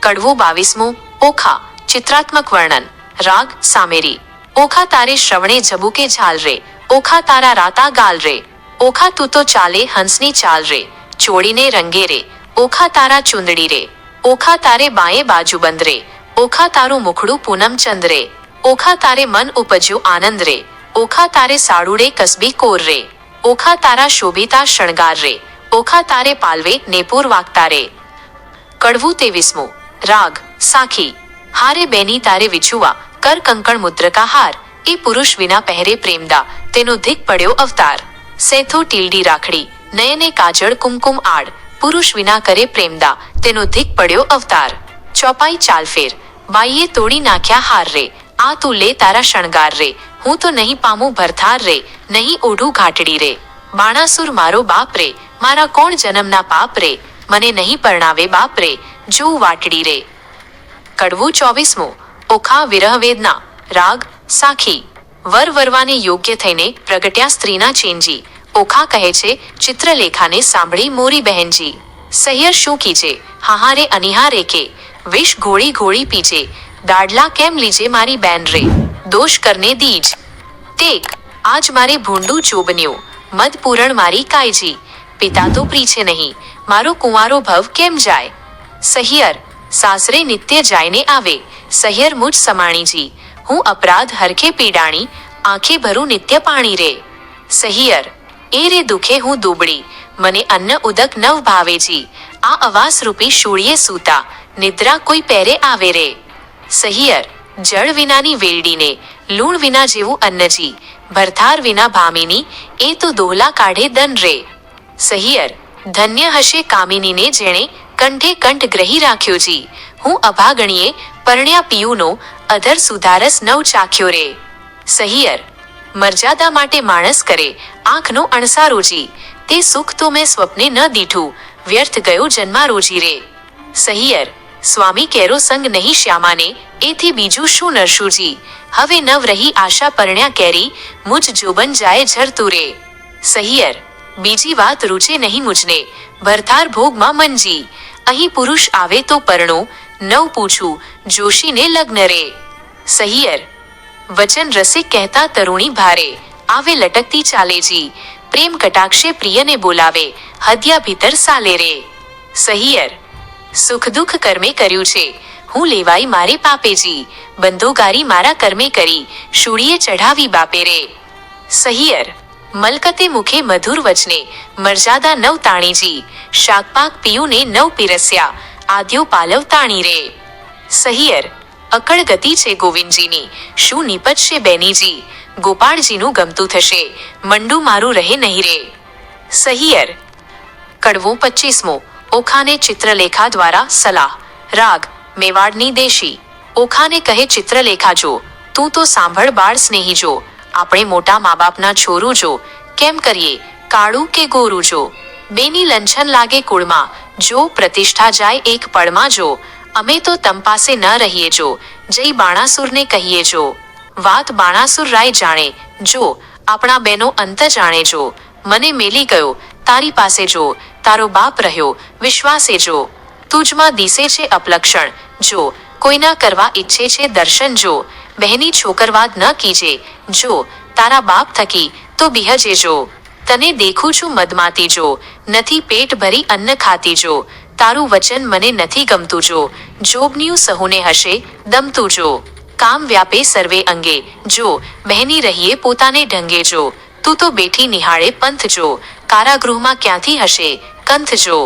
કડવું 22મું. ઓખા. ચિત્રાત્મક વર્ણન. રાગ સામેરી. ઓખા તારે શ્રવણે ઝબુકે ઝાલ રે, ઓખા તારા રાતા ગાલ રે, ઓખા તું તો ચાલે હંસની ચાલ રે, ચોળીને રંગે રે, ઓખા તારા ચુંદડી રે, ઓખા તારે બાએ બાજુબંધ રે, ઓખા તારું મુખડું પૂનમ ચંદ રે, ઓખા તારે મન ઉપજ્યું આનંદ રે, ઓખા તારે સાડુડે કસબી કોર રે, ઓખા તારા શોભિતા શણગાર રે, ઓખા તારે પાલવે નેપુર વાગતા રે. કડવું 23મું. રાગ સાખી. હારે બેની તારે વિછુવા, કર કંકણ મુદ્રકા હાર, એ પુરુષ વિના પહેરે પ્રેમદા, તેનો ધીક પડ્યો અવતાર. સેથો ટીલડી રાખડી, નયને કાજળ કુમકુમ આડ, પુરુષ વિના કરે પ્રેમદા, તેનો ધીક પડ્યો અવતાર. ચોપાઈ ચાલફેર. બાઈએ તોડી નાખ્યા હાર રે, આ તું લે તારા શણગાર રે, હું તો નહીં પામું ભરથાર રે, નહીં ઓઢું ઘાટડી રે. બાણાસુર મારો બાપ રે, મારા કોણ જન્મના પાપ રે, મને નહીં પરણાવે બાપ રે, જોઉં વાટડી રે. કડવું 24મું. ઓખા વિરહ વેદના. રાગ સાખી. વર વરવાને યોગ્ય થઈને પ્રગટ્યા સ્ત્રીના ચેનજી. ઓખા કહે છે, ચિત્રલેખાને સાંભળી મોરી બહેનજી. સહિયર શું કીજે, હાહારે અનિહારે કે, વિષ ઘોળી ઘોળી પીજે, દાડલા કેમ લીજે મારી બેન રે, દોષ કરને દીજ. તેક. આજ મારે ભૂંડું ચોબન્યું, મદ પૂરણ મારી કાયજી, પિતા તો પ્રીછે નહીં, મારો કુંવારો ભવ કેમ જાય. સહિયર. સાસરે નિત્ય જાયને આવે, સહિયર મુજ સમાણીજી, હું અપરાધ હરખે પીડાણી, આંખે ભરું નિત્ય પાણી રે. સહિયર. એ રે દુખે હું દુબળી, મને અન્ન ઉદક નવ ભાવેજી, આ અવાસ રૂપી શૂળીએ સૂતા, નિદ્રા કોઈ પહેરે આવે રે. સહિયર. જળ વિનાની વેલડીને, લૂણ વિના જેવું અન્નજી, ભરથાર વિના ભામિની, એ તો દોહલા કાઢે દન રે. સહિયર. ધન્ય હશે કામિનીને જેણે કંઠે કંઠ ગ્રહી રાખ્યો જી, હું અભાગણીએ પરણ્યા પિયુનો, અધર સુધારસ નવ ચાખ્યો રે. સહિયર. મર્યાદા માટે માણસ કરે આંખનો અણસારોજી, તે સુખ તો મેં સ્વપ્ને ન દીઠું, વ્યર્થ ગયો જન્મારોજી રે. સહિયર. સ્વામી કેરો સંગ નહીં શ્યામાને, એથી બીજું શું નરશુજી, હવે નવ રહી આશા પરણ્યા કેરી, મુજ જોબન જાય ઝરતું રે. સહિયર. બીજી વાત રૂચે નહીં મુજને, ભરથાર ભોગમાં મંજી, અહીં પુરુષ આવે તો પરણો, નવ પૂછું જોશીને લગ્ન રે. સહિયર. વચન રસિક કહેતા તરુણી ભારે, આવે લટકતી ચાલેજી, પ્રેમ કટાક્ષે પ્રિયને બોલાવે, હદ્યા ભીતર સાલે રે. સહિયર. સુખ દુઃખ કર્મે કર્યું છે, હું લેવાઈ મારે પાપેજી, બંધોગારી મારા કર્મે કરી, શૂળીએ ચઢાવી બાપે રે. સહિયર. મલકતે મુખે મધુર વચને, મર્યાદા નવ તાણીજી, શાકપાક પિયુને નવ પીરસ્યા, આદ્યો પાલવ તાણી રે. સહિયર. અકળ ગતિ છે ગોવિંદજીની, શું નિપજશે બેનીજી, ગોપાળજીનું ગમતું થશે, મંડું મારું રહે નહીં રે. સહિયર. કડવું 25મું. ઓખાને ચિત્રલેખા દ્વારા સલાહ. રાગ મેવાડની દેશી. ઓખાને કહે ચિત્રલેખા જો, તું તો સાંભળ બાળ સ્નેહી જો, આપણે મોટા મા બાપના છોરું જો, કેમ કરીએ કાળું કે ગોરું જો, બેની લંછન લાગે કુળમાં, જો પ્રતિષ્ઠા જાય એક પળમાં જો, અમે તો તમ પાસે ન રહીએ જો, જઈ બાણાસુરને કહીએ જો. વાત બાણાસુર રાય જાણે, જો આપણા બેનો અંત જાણે જો, મને મેલી ગયો તારી પાસે જો, તારો બાપ રહ્યો વિશ્વાસે જો, તુજમાં દિસે છે અપલક્ષણ જો, કોઈના કરવા ઈચ્છે છે દર્શન જો, બહેની છોકરવાદ ન કીજે જો, તારા બાપ થકી તો બિહજે જો, તને દેખું છું મદમાતી જો, નથી પેટ ભરી અન્ન ખાતી જો, તારું વચન મને નથી ગમતું જો, જોબન્યું સહુને હશે દમતું જો, કામ વ્યાપે સર્વે અંગે જો, બહેની રહીએ પોતાને ઢંગે જો, તું તો બેઠી નિહાળે પંથ જો, કારાગૃહમાં ક્યાંથી હશે કંથ જો,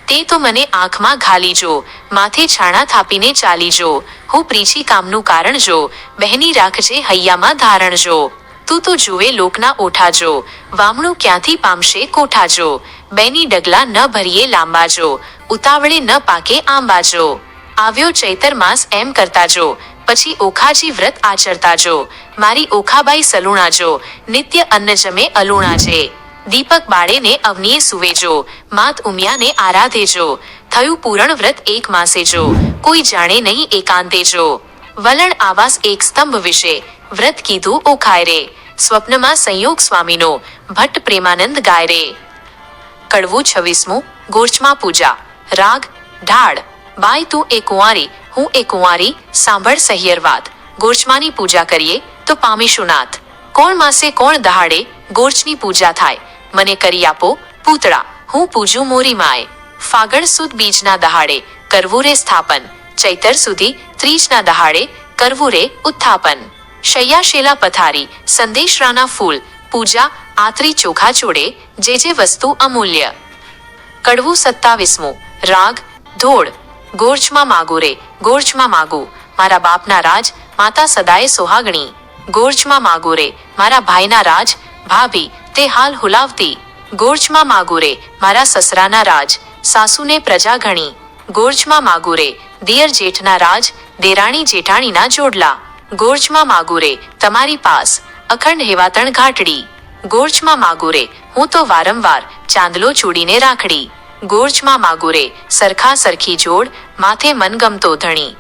તે તો મને આંખમાં ઘાલી જો, માથે છાણા થાપીને ચાલી જો, હું પ્રીછી કામનું કારણ જો, બહેની રાખજે હૈયામાં ધારણ જો, તું તો જુએ લોકના ઓઠા જો, વામણું ક્યાંથી પામશે કોઠા જો, બેની ડગલા ન ભરીએ લાંબા જો, ઉતાવળે ન પાકે આંબા જો, આવ્યો ચૈતર માસ એમ કરતા જો, પછી ઓખાજી વ્રત આચરતા જો, મારી ઓખાબાઈ સલુણા જો, નિત્ય અન્ન જમે અલુણા છે, દીપક બાળેને અવનીએ સુવેજો, માત ઉમિયાને આરાધેજો, થયું પૂરણ વ્રત એક માસેજો, કોઈ જાણે નહીં એકાંતેજો, વલણ આવાસ એક સ્તંભ વિશે, વ્રત કીધું ઓખાય રે, સ્વપ્નમાં સંયોગ સ્વામીનો, ભટ્ટ પ્રેમાનંદ ગાય રે. કડવું 26મું. ગોર્ચમાં પૂજા. રાગ ઢાળ. બાય તું એ કુંવારી, હું એ કુંવારી, સાંભળ સહિયર વાત, ગોર્ચમાની પૂજા કરીએ તો પામીશું નાથ. કોણ માસે કોણ દહાડે ગોર્ચની પૂજા થાય, મને કરી આપો પૂતળા, હું પૂજું મોરી માય. ફાગણ સુદ બીજના દહાડે કરવું રે સ્થાપન, ચૈતર સુધી ત્રીજના દહાડે કરવું રે ઉત્થાપન. શૈયાશેલા પથારી, સંદેશરાના ફૂલ, પૂજા આતરી ચોખા ચોડે, જે જે વસ્તુ અમૂલ્ય. કડવું 27મું. રાગ ધોળ. ગોર્ચમાં માગું રે, ગોર્ચમાં માગું, મારા બાપના રાજ, માતા સદાય સોહાગણી. ગોર્ચમાં માગું રે, મારા ભાઈના રાજ, ભાભી તે હાલ હુલાવતી. ગોર્ચમાં માગું રે, મારા સસરાના રાજ, સાસુને પ્રજા ઘણી. ગોર્ચમાં માગું રે, દિયર જેઠના રાજ, દેરાણી જેઠાણીના જોડલા. ગોર્ચમાં માગું રે, તમારી પાસ અખંડ હેવાતણ ઘાટડી. ગોર્ચમાં માગું રે, હું તો વારંવાર ચાંદલો ચૂડીને રાખડી. ગોર્ચમાં માગું રે, સરખા સરખી જોડ, માથે મનગમતો ધણી.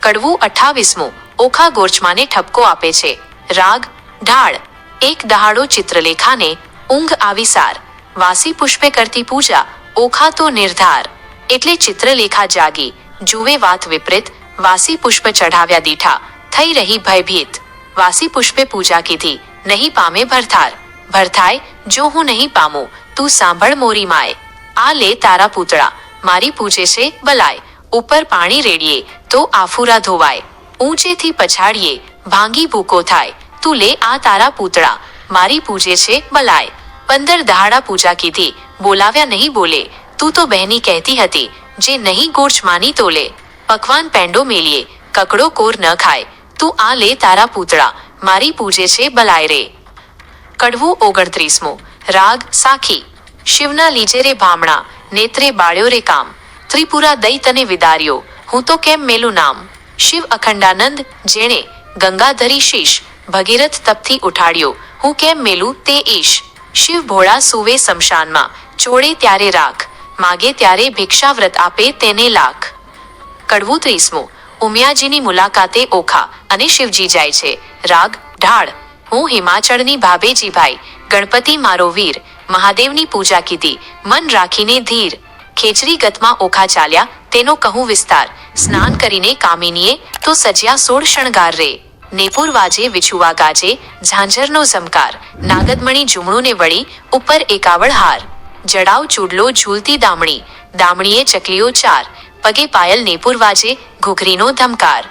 કડવું 28મું. ઓખા ગોર્ચમાને ઠપકો આપે છે. રાગ ઢાળ. એક દહાડો ચિત્રલેખાને ઊંઘ આવી સાર, વાસી પુષ્પે કરતી પૂજા, ઓખા તો નિર્ધાર. એટલે ચિત્રલેખા જાગી, જુએ વાત વિપરીત, વાસી પુષ્પ ચઢાવ્યા દીઠા, થઈ રહી ભયભીત. વાસી પુષ્પે પૂજા કીધી, નહીં પામે ભરથાર. ભરથાય જો હું નહીં પામું, તું સાંભળ મોરી માય. આ લે તારા પૂતળા, મારી પૂજે છે બલાય. ઉપર પાણી રેડીએ તો આફુરા ધોવાય, ઊંચેથી પછાડીએ ભાંગી ભૂકો થાય. તું લે આ તારા પૂતળા, મારી પૂજે છે બલાય. 15 દહાડા પૂજા કીધી, બોલાવ્યા નહીં બોલે. તું તો બહેની કહેતી હતી, જે નહીં ગોર્ચ માની તોલે. પકવાન પેંડો મેલીએ, કકડો કોર ન ખાય. તું આ લે તારા પૂતળા, મારી પૂજે છે બલાય રે. કડવું 29મું. રાગ સાખી. શિવના લીજે રે ભામણા, નેત્રે બાળ્યો રે કામ, ત્રિપુરા દઈ તને વિદાર્યો, હું તો કેમ મેલું નામ. શિવ અખંડાનંદ જેણે ગંગાધરી શીશ, ભગીરથ તપથી ઉઠાડ્યો, હું કેમ મેલું તે ઈશ. શિવ ભોળા સુવે શમશાનમાં, ચોળે ત્યારે રાખ, માગે ત્યારે ભિક્ષાવ્રત આપે તેને લાખ. કડવું 30મું. ઉમિયાજીની મુલાકાતે ઓખા અને શિવજી જાય છે. રાગ ઢાળ. હું હિમાચળની ભાભેજીભાઈ, ગણપતિ મારો વીર, મહાદેવની પૂજા કીધી, મન રાખીને ધીર. ખેચરી ગતમાં ઓખા ચાલ્યા, તેનો કહું વિસ્તાર, સ્નાન કરીને કામિનીએ તો સજ્યા 16 શણગાર રે. નેપુર વાજે વિછુવા ગાજે, ઝાંઝરનો ઝમકાર, નાગદમણી ઝુમણુને વળી, ઉપર એકાવળ હાર. જડાવ ચૂડલો ઝૂલતી દામણી, દામણીએ ચકલીઓ 4, પગે પાયલ નેપુર વાજે, ઘૂઘરીનો ધમકાર.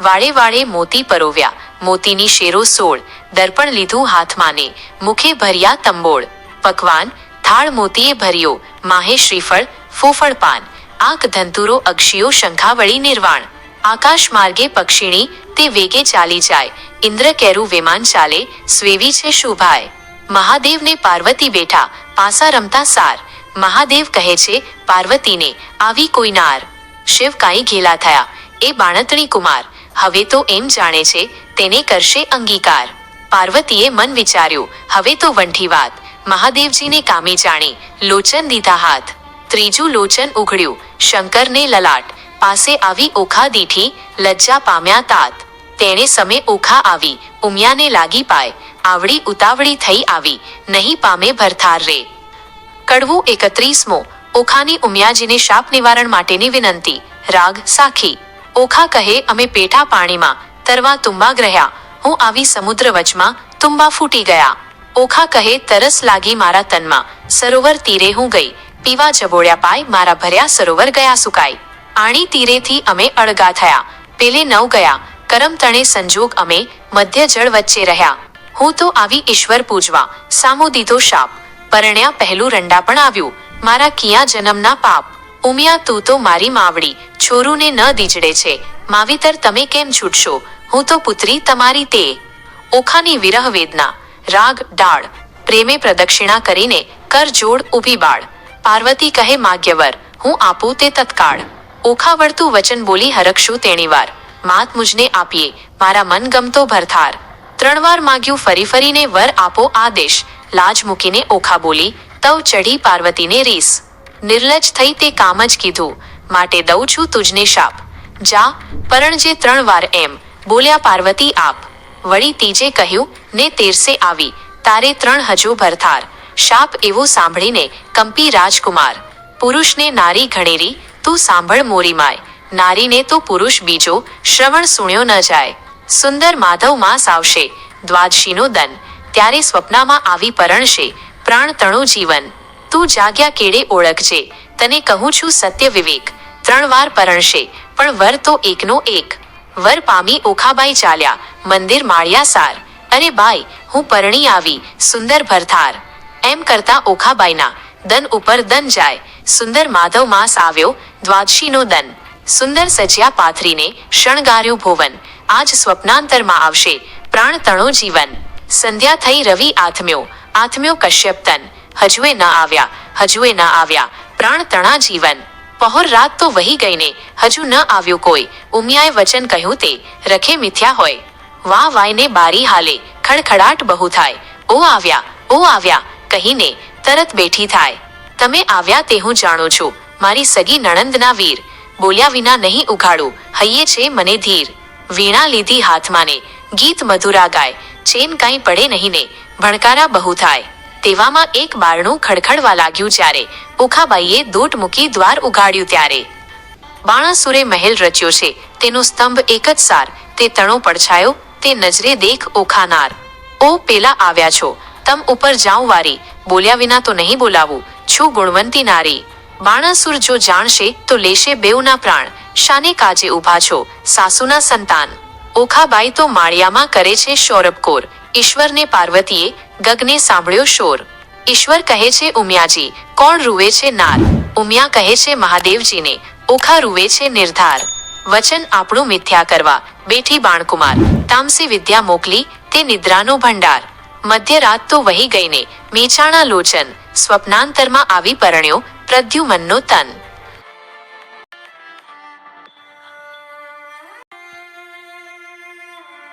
વાળે વાળે મોતી પરોવ્યા, મોતીની શેરો 16, દર્પણ લીધું હાથમાને, મુખે ભર્યા તંબોળ. પકવાન થાળ મોતીએ ભર્યો, માહે શ્રીફળ ફોફળ પાન, આંક ધંતુરો અક્ષીઓ શંખાવળી નિર્વાણ. આકાશ માર્ગે પક્ષીણી તે વેગે ચાલી જાય, ઇન્દ્ર કેરું વિમાન ચાલે, સ્વેવી છે શુભાય. મહાદેવને પાર્વતી બેઠા, પાસા રમતા સાર, મહાદેવ કહે છે પાર્વતીને, આવી કોઈ નાર. શિવ કાંઈ ઘેલા થયા, એ બાણતણી કુમાર, હવે તો એમ જાણે છે તેને કરશે અંગીકાર. પાર્વતીએ મન વિચાર્યું, હવે તો વંઠી વાત, મહાદેવજીને કામે જાણી, લોચન દીધા હાથ. ત્રીજું લોચન ઉઘડ્યું, શંકરને લલાટ, પાસે આવી ઓખા દીઠી, લજ્જા પામ્યા તાત. તેણે સમે ઓખા આવી, ઉમિયાને લાગી પાય, આવડી ઉતાવળી થઈ આવી, નહીં પામે ભરથાર રે. કડવું 31મું. ઓખાની ઉમિયાજીને શાપ નિવારણ માટેની વિનંતી. રાગ સાખી. ઓખા કહે, અમે પેઠા પાણીમાં તરવા તુંબા ગ્રહ્યા, હું આવી સમુદ્ર વચમાં, તુંબા ફૂટી ગયા. ઓખા કહે, તરસ લાગી મારા તનમાં, સરોવર તીરે હું ગઈ, પીવા જબોળ્યા પાય, મારા ભર્યા સરોવર ગયા સુકાઈ. આણી તીરેથી અમે અળગા થયા, પેલે નવ ગયા, કરમ તણે સંજોગ અમે, મધ્ય જળ વચ્ચે રહ્યા. હું તો આવી ઈશ્વર પૂજવા, સામો દીધો શાપ, પરણ્યા પહેલું રંડા પણ આવ્યું, મારા કિયા જન્મના પાપ. ઉમિયા તું તો મારી માવડી, છોરુને ન દીજડે છે, માવિતર તમે કેમ છૂટશો, હું તો પુત્રી તમારી તે. ઓખાની વિરહ વેદના. રાગ ડાળ. પ્રેમે પ્રદક્ષિણા કરીને કર જોડ ઊભી બાળ, પાર્વતી કહે માગ્યવર, હું આપું તે તત્કાળ. ઓખા વળતું વચન બોલી હરખશું તેણીવાર, માત મુજને આપીએ મારા મન ગમતો ભરથાર. 3 વાર માગ્યું ફરી ફરીને વર આપો આદેશ, લાજ મૂકીને ઓખા બોલી, તવ ચઢી પાર્વતીને રીસ. નિર્લજ થઈ તે કામ જ કીધું, માટે દઉં છું તુજને શાપ. જા, પરણજે 3 વાર એમ, બોલ્યા પાર્વતી આપ. વળી ત્રીજે કહ્યું, ને તેરસે આવી, તારે 3 હજુ ભરથાર. શાપ એવો સાંભળીને કંપી રાજકુમાર. પુરુષને નારી ઘણેરી, તું સાંભળ મોરી માય. નારીને તો પુરુષ બીજો, શ્રવણ સુણ્યો ન જાય. સુંદર માધવ માસ આવશે, દ્વાદશીનો દન, ત્યારે સ્વપ્નમાં આવી પરણશે, પ્રાણ તણો જીવન. તું જાગ્યા કેડે ઓળખજે, તને કહું છું સત્ય વિવેક. 3 વાર પરણશે, પણ વર તો એકનો એક. વર પામી ઓખાબાઈ ચાલ્યા, મંદિર માળ્યા સાર. અરે બાઈ, હું પરણી આવી, સુંદર ભરથાર. એમ કરતા ઓખાબાઈના દન ઉપર દન જાય. સુંદર માધવ માસ આવ્યો, દ્વાદશીનો દન. સુંદર સજ્યા પાથરીને શણગાર્યું ભુવન. આજ સ્વપ્નાંતરમાં આવશે, પ્રાણ તણો જીવન. સંધ્યા થઈ રવિ આથમ્યો, આથમ્યો કશ્યપ તન. હજુએ ન આવ્યા, હજુએ ન આવ્યા, પ્રાણ તણા જીવન. પહોર રાત તો વહી ગઈને, હજુ ન આવ્યું કોઈ. ઉમિયાએ વચન કહ્યું તે રખે મિથ્યા હોય. વાહ વાયને બારી હાલે, ખડખડાટ બહુ થાય. ઓ આવ્યા, ઓ આવ્યા, કહીને તરત બેઠી થાય. તમે આવ્યા તે હું જાણું છું, મારી સગી નણંદના વીર. બોલ્યા વિના નહીં ઉઘાડું, હૈયે છે મને ધીર. વીણા લીધી હાથમાંને, ગીત મધુરા ગાય. ચેન કાંઈ પડે નહીં ને, ભણકારા બહુ થાય. તેવામાં એક બારણું ખડખડવા લાગ્યું જ્યારે ઓખાબાઈએ દોટ મૂકી દ્વાર ઉઘાડ્યું ત્યારે. બાણાસુરે મહેલ રચ્યો છે, તેનો સ્તંભ એક જ સાર. તે તણો પડછાયો, તે નજરે દેખ ઓખાનાર. ઓ પેલા આવ્યા છો, તમ ઉપર જાઉં વારી. બોલ્યા વિના તો નહીં બોલાવું, છું ગુણવંતી નારી. બાણાસુર જો જાણશે તો લેશે બેઉના પ્રાણ. શાને કાજે ઊભા છો, સાસુના સંતાન. ઓખાબાઈ તો માળિયામાં કરે છે શૌરભકોર. ઈશ્વરને પાર્વતીએ ગગને સાંભળ્યો શોર. ઈશ્વર કહે છે ઉમિયાજી, કોણ રૂવે છે નાર. ઉમિયા કહે છે મહાદેવજીને, ઓખા રૂવે છે નિર્ધાર. વચન આપણું મિથ્યા કરવા બેઠી બાણકુમાર. તામસી વિદ્યા મોકલી, તે નિદ્રાનો ભંડાર. મધ્યરાત તો વહી ગઈને, મેચાણા લોચન. સ્વપ્નાંતરમાં આવી પરણ્યો પ્રદ્યુમનનો તન.